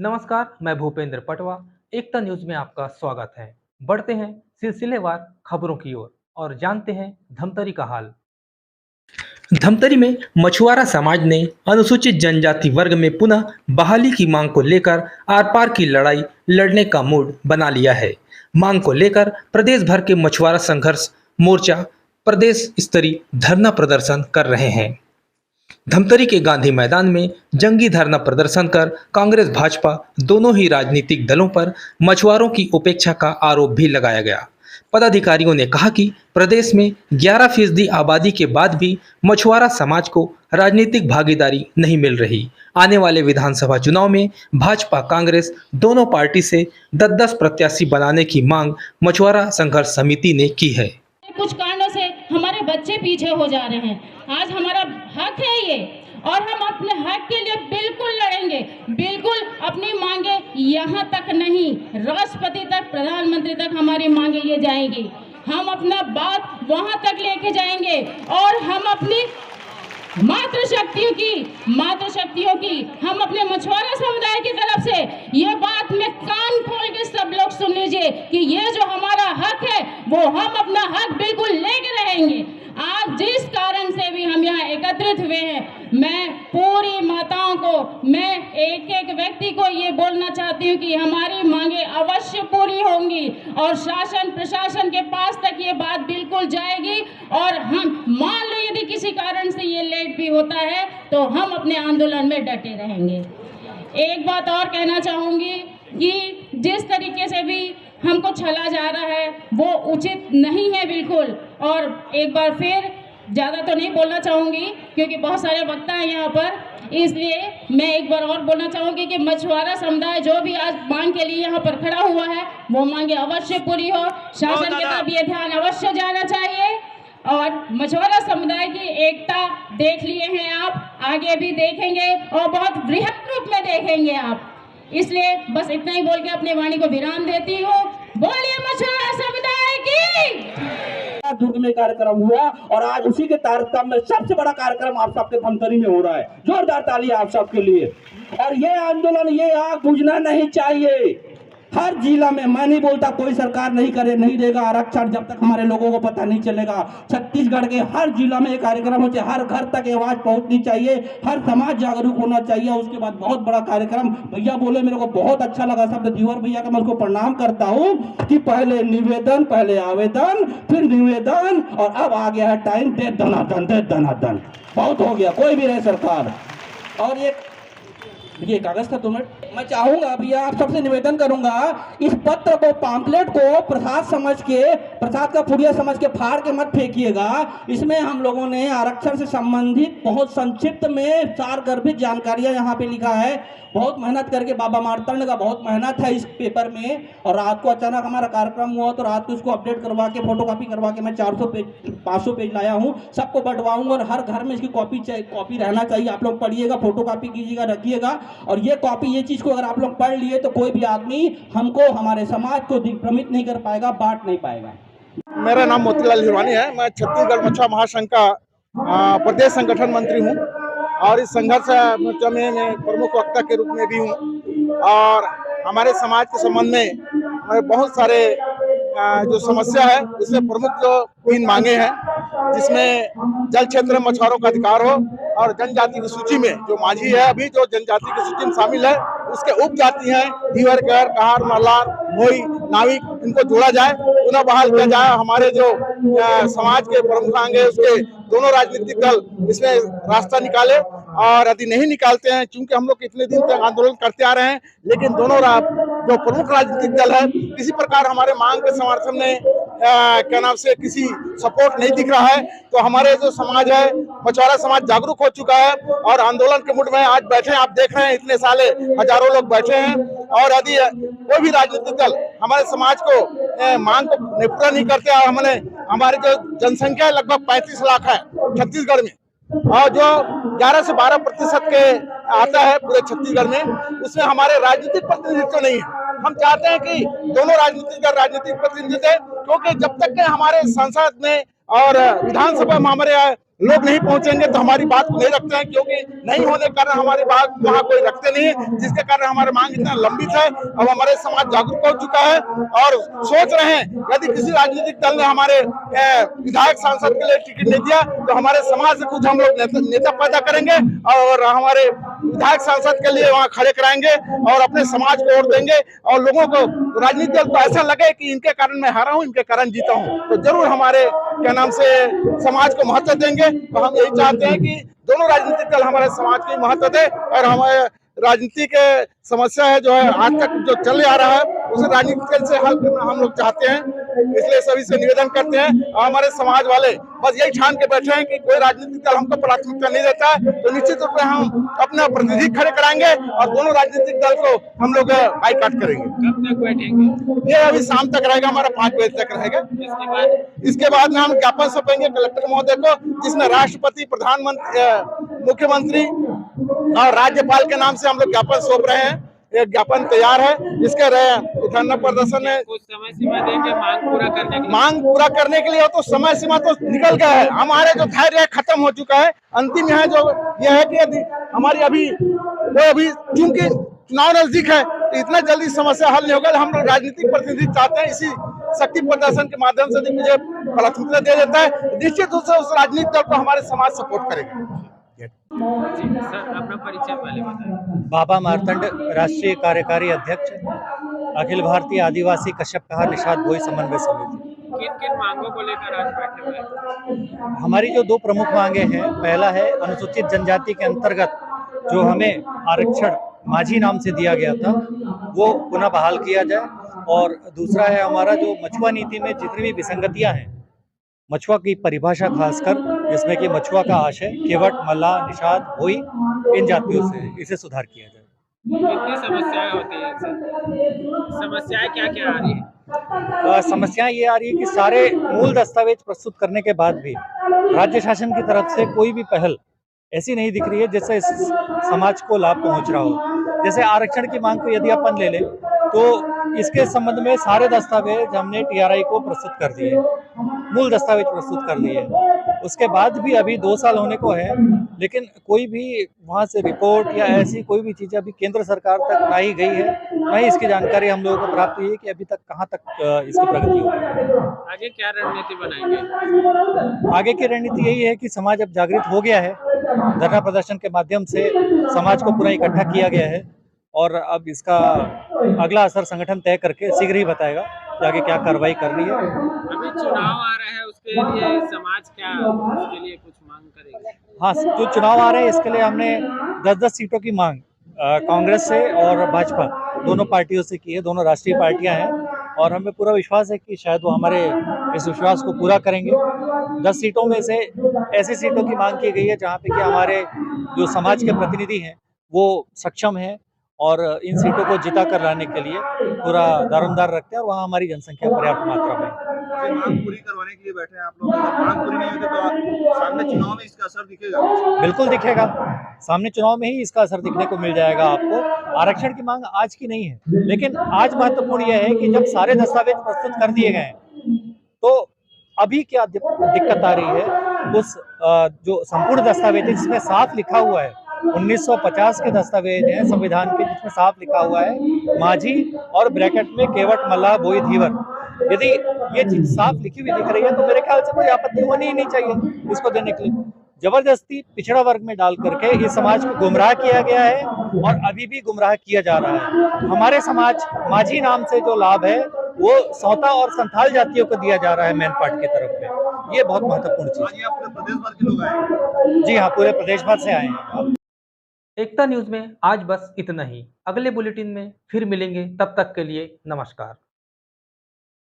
नमस्कार, मैं भूपेंद्र पटवा। एकता न्यूज में आपका स्वागत है। बढ़ते हैं सिलसिलेवार खबरों की ओर और जानते हैं धमतरी का हाल। धमतरी में मछुआरा समाज ने अनुसूचित जनजाति वर्ग में पुनः बहाली की मांग को लेकर आर पार की लड़ाई लड़ने का मूड बना लिया है। मांग को लेकर प्रदेश भर के मछुआरा संघर्ष मोर्चा प्रदेश स्तरीय धरना प्रदर्शन कर रहे हैं। धमतरी के गांधी मैदान में जंगी धरना प्रदर्शन कर कांग्रेस भाजपा दोनों ही राजनीतिक दलों पर मछुआरों की उपेक्षा का आरोप भी लगाया गया। पदाधिकारियों ने कहा कि प्रदेश में 11% आबादी के बाद भी मछुआरा समाज को राजनीतिक भागीदारी नहीं मिल रही। आने वाले विधानसभा चुनाव में भाजपा कांग्रेस दोनों पार्टी से 10-10 प्रत्याशी बनाने की मांग मछुआरा संघर्ष समिति ने की है। कुछ कारणों से हमारे बच्चे पीछे हो जा रहे हैं। आज हमारा हक है ये, और हम अपने हक के लिए बिल्कुल लड़ेंगे। बिल्कुल अपनी मांगे यहाँ तक नहीं, राष्ट्रपति तक, प्रधानमंत्री तक हमारी मांगे ये जाएंगी। हम अपना बात वहां तक लेके जाएंगे और हम अपनी मातृशक्तियों की हम अपने मछुआरा समुदाय की तरफ से ये बात में कान खोल के सब लोग सुन लीजिए कि ये जो हमारा हक है वो हम अपना हक बिल्कुल लेके रहेंगे। आज जिस कारण से भी हम यहाँ एकत्रित हुए हैं, मैं पूरी माताओं को, मैं एक एक व्यक्ति को ये बोलना चाहती हूँ कि हमारी मांगे अवश्य पूरी होंगी और शासन प्रशासन के पास तक ये बात बिल्कुल जाएगी। और हम मान लो यदि किसी कारण से ये लेट भी होता है तो हम अपने आंदोलन में डटे रहेंगे। एक बात और कहना चाहूँगी कि जिस तरीके से भी हमको छला जा रहा है वो उचित नहीं है बिल्कुल। और एक बार फिर ज़्यादा तो नहीं बोलना चाहूँगी क्योंकि बहुत सारे वक्ता हैं यहाँ पर, इसलिए मैं एक बार और बोलना चाहूँगी कि मछुआरा समुदाय जो भी आज मांग के लिए यहाँ पर खड़ा हुआ है वो मांगे अवश्य पूरी हो। शासन के तरफ ये ध्यान अवश्य जाना चाहिए और मछुआरा समुदाय की एकता देख लिए हैं आप, आगे भी देखेंगे और बहुत वृहद रूप में देखेंगे आप। इसलिए बस इतना ही बोल के अपनी वाणी को विराम देती हूँ। बोलिए मछुआरा समुदाय की। दुर्ग में कार्यक्रम हुआ और आज उसी के तारतम्य में सबसे बड़ा कार्यक्रम आप सबके धमतरी में हो रहा है। जोरदार ताली आप सबके लिए। और ये आंदोलन, ये आग बुझना नहीं चाहिए। हर जिला में, मैं नहीं बोलता कोई सरकार नहीं देगा आरक्षण जब तक हमारे लोगों को पता नहीं चलेगा। छत्तीसगढ़ के हर जिला में एक कार्यक्रम हो चाहिए, हर घर तक आवाज पहुंचनी चाहिए, हर समाज जागरूक होना चाहिए। उसके बाद बहुत बड़ा कार्यक्रम भैया बोले, मेरे को बहुत अच्छा लगा शब्द धीवर भैया का, मैं उसको प्रणाम करता हूँ कि पहले निवेदन, पहले आवेदन, फिर निवेदन और अब आ गया है टाइम दे दनादन। बहुत हो गया, कोई भी रहे सरकार। और ये कागज था 2 मिनट। मैं चाहूंगा भैया आप सबसे निवेदन करूंगा, इस पत्र को, पैम्फलेट को प्रसाद का पुड़िया समझ के फाड़ के मत फेंकिएगा। इसमें हम लोगों ने आरक्षण से संबंधित बहुत संक्षिप्त में सारगर्भित जानकारियां यहाँ पे लिखा है। बहुत मेहनत करके बाबा मार्तंड का बहुत मेहनत है इस पेपर में। और रात को अचानक हमारा कार्यक्रम हुआ तो रात को इसको अपडेट करवा के, फोटोकॉपी करवा के मैं 400 पेज 500 पेज लाया हूँ। सबको बंटवाऊंगा और हर घर में इसकी कॉपी रहना चाहिए। आप लोग पढ़िएगा, फोटोकॉपी कीजिएगा, रखिएगा। और ये कॉपी, ये चीज़ को अगर आप लोग पढ़ लिए तो कोई भी आदमी हमको, हमारे समाज को दिग्भ्रमित नहीं कर पाएगा, बांट नहीं पाएगा। मेरा नाम मोतीलाल हिरवानी है। मैं छत्तीसगढ़ मछुआ महासंघ का प्रदेश संगठन मंत्री हूँ और इस संघर्ष मोर्चा में मैं प्रमुख वक्ता के रूप में भी हूँ। और हमारे समाज के संबंध में हमारे बहुत सारे जो समस्या है उसमें प्रमुख जो 3 मांगे हैं, जिसमें जल क्षेत्र में मछुआरों का अधिकार हो और जनजाति की सूची में जो माझी है अभी जो जनजाति की सूची में शामिल है, उसके उप जाति हैं धीवर, कर, कहार, मल्लार, भोई, नाविक, इनको जोड़ा जाए, पुनः बहाल किया जाए। हमारे जो समाज के प्रमुख अंग उसके दोनों राजनीतिक दल इसमें रास्ता निकाले। और यदि नहीं निकालते हैं, चूंकि हम लोग इतने दिन तक आंदोलन करते आ रहे हैं लेकिन दोनों जो प्रमुख राजनीतिक दल है किसी प्रकार हमारे मांग के समर्थन में क्या नाम से किसी सपोर्ट नहीं दिख रहा है, तो हमारे जो समाज है, मछुआरा समाज जागरूक हो चुका है और आंदोलन के मूड में आज बैठे हैं। आप देख रहे हैं इतने साले हजारों लोग बैठे हैं। और यदि कोई भी राजनीतिक दल हमारे समाज को मांग को पूरा नहीं करते, और हमारी जो जनसंख्या लगभग 35 लाख है छत्तीसगढ़ में, और जो 11 से 12% के आता है पूरे छत्तीसगढ़ में, उसमें हमारे राजनीतिक प्रतिनिधित्व नहीं है। हम चाहते हैं कि दोनों राजनीतिक प्रतिनिधित्व है, क्योंकि जब तक के हमारे संसद में और विधानसभा में हमारे लोग नहीं पहुंचेंगे तो हमारी बात को नहीं रखते हैं, क्योंकि नहीं होने के कारण हमारी बात वहाँ कोई रखते नहीं है, जिसके कारण हमारी मांग इतना लंबित है। अब हमारे समाज जागरूक हो चुका है और सोच रहे हैं यदि किसी राजनीतिक दल ने हमारे विधायक सांसद के लिए टिकट नहीं दिया तो हमारे समाज से कुछ हम लोग नेता पैदा करेंगे और हमारे विधायक सांसद के लिए वहाँ खड़े कराएंगे और अपने समाज को वोट देंगे और लोगों को राजनीतिक दल को ऐसा लगे कि इनके कारण मैं हारा हूँ, इनके कारण जीता हूँ, तो जरूर हमारे क्या नाम से समाज को महत्व देंगे। तो हम यही चाहते हैं कि दोनों राजनीतिक दल हमारे समाज को महत्व दे और हमारे राजनीति के समस्या है जो है आज तक जो चल आ रहा है उसे राजनीतिक से हल करना हम लोग चाहते हैं। इसलिए सभी से निवेदन करते हैं और हमारे समाज वाले बस यही ठान के बैठे हैं कि कोई राजनीतिक दल हमको प्राथमिकता नहीं देता है तो निश्चित रूप से हम अपना प्रतिनिधि खड़े कराएंगे और दोनों राजनीतिक दल को हम लोग बाइकाट करेंगे। कब तक बैठेंगे? ये अभी शाम तक रहेगा, हमारा 5 बजे तक रहेगा। इसके बाद में हम ज्ञापन सौंपेंगे कलेक्टर महोदय को, जिसमें राष्ट्रपति, प्रधानमंत्री, मुख्यमंत्री और राज्यपाल के नाम से हम लोग ज्ञापन सौंप रहे हैं। एक ज्ञापन तैयार है, इसके धरना प्रदर्शन है। कुछ समय सीमा देंगे मांग पूरा करने के लिए? मांग पूरा करने के लिए तो समय सीमा तो निकल गया है, हमारे जो धैर्य है खत्म हो चुका है। अंतिम है जो यह है कि यदि हमारी अभी चूंकि चुनाव नजदीक है तो इतना जल्दी समस्या हल नहीं होगा। हम लोग राजनीतिक प्रतिनिधि चाहते हैं इसी शक्ति प्रदर्शन के माध्यम से यदि मुझे प्राथमिकता दे देता है निश्चित रूप से उस राजनीतिक दल को हमारे समाज सपोर्ट करेगा। जी सर, अपना परिचय पहले बताएं। बाबा मार्तंड, राष्ट्रीय कार्यकारी अध्यक्ष, अखिल भारतीय आदिवासी कश्यप कहार निषाद भोई समन्वय समिति। किन किन मांगों को लेकर आज बैठे हुए हैं? हमारी जो 2 प्रमुख मांगे हैं, पहला है अनुसूचित जनजाति के अंतर्गत जो हमें आरक्षण माझी नाम से दिया गया था वो पुनः बहाल किया जाए, और दूसरा है हमारा जो मछुआ नीति में जितनी भी विसंगतियां हैं, मछुआ की परिभाषा खासकर जिसमें कि मछुआ का आशय केवट, मल्लाह, निषाद, भोई इन जातियों से इसे सुधार किया जाए। कितनी समस्याएं होती हैं सर? समस्याएं क्या क्या आ रही है? समस्याएं ये आ रही है कि सारे मूल दस्तावेज प्रस्तुत करने के बाद भी राज्य शासन की तरफ से कोई भी पहल ऐसी नहीं दिख रही है जिससे इस समाज को लाभ पहुंच रहा हो। जैसे आरक्षण की मांग को यदि अपन ले लें तो इसके संबंध में सारे दस्तावेज हमने टीआरआई को प्रस्तुत कर दिए, मूल दस्तावेज प्रस्तुत कर दिए। उसके बाद भी अभी 2 साल होने को है, लेकिन कोई भी वहां से रिपोर्ट या ऐसी कोई भी चीज़ अभी केंद्र सरकार तक ना ही गई है, ना ही इसकी जानकारी हम लोगों को प्राप्त हुई है कि अभी तक कहां तक इसकी प्रगति हुई है। आगे क्या रणनीति बनाएंगे? आगे की रणनीति यही है कि समाज अब जागृत हो गया है, धरना प्रदर्शन के माध्यम से समाज को पूरा इकट्ठा किया गया है और अब इसका अगला असर संगठन तय करके शीघ्र ही बताएगा कि आगे क्या कार्रवाई करनी है। अभी चुनाव आ रहा है, उसके लिए समाज क्या उसके लिए कुछ मांग करेगा? हाँ, जो चुनाव आ रहे हैं इसके लिए हमने 10-10 सीटों की मांग कांग्रेस से और भाजपा दोनों पार्टियों से की है। दोनों राष्ट्रीय पार्टियां हैं और हमें पूरा विश्वास है कि शायद वो हमारे इस विश्वास को पूरा करेंगे। 10 सीटों में से ऐसी सीटों की मांग की गई है जहाँ पे कि हमारे जो समाज के प्रतिनिधि हैं वो सक्षम हैं और इन सीटों को जिता कर लाने के लिए पूरा दारोमदार रखते हैं और वहाँ हमारी जनसंख्या पर्याप्त मात्रा में है। मांग पूरी करवाने के लिए बैठे हैं आप लोग, अगर मांग पूरी नहीं होती तो सामने चुनाव में इसका असर दिखेगा? बिल्कुल दिखेगा, सामने चुनाव में ही इसका असर दिखने को मिल जाएगा आपको। आरक्षण की मांग आज की नहीं है, लेकिन आज महत्वपूर्ण यह है कि जब सारे दस्तावेज प्रस्तुत कर दिए गए तो अभी क्या दिक्कत आ रही है, उस जो संपूर्ण दस्तावेज है जिसमें साफ लिखा हुआ है 1950 के दस्तावेज हैं संविधान के, जिसमें साफ लिखा हुआ है माझी और ब्रैकेट में केवट, मल्लाह, भोई, धीवर। यदि ये चीज साफ लिखी हुई दिख रही है तो मेरे ख्याल से कोई आपत्ति होनी ही नहीं चाहिए इसको देने के लिए। जबरदस्ती पिछड़ा वर्ग में डाल करके इस समाज को गुमराह किया गया है और अभी भी गुमराह किया जा रहा है। हमारे समाज माझी नाम से जो लाभ है वो सौता और संथाल जातियों को दिया जा रहा है मैन पार्ट की तरफ में। ये बहुत महत्वपूर्ण चीज है। पूरे प्रदेश भर के लोग आए? जी हाँ, पूरे प्रदेश भर से आए हैं। एकता न्यूज में आज बस इतना ही। अगले बुलेटिन में फिर मिलेंगे, तब तक के लिए नमस्कार।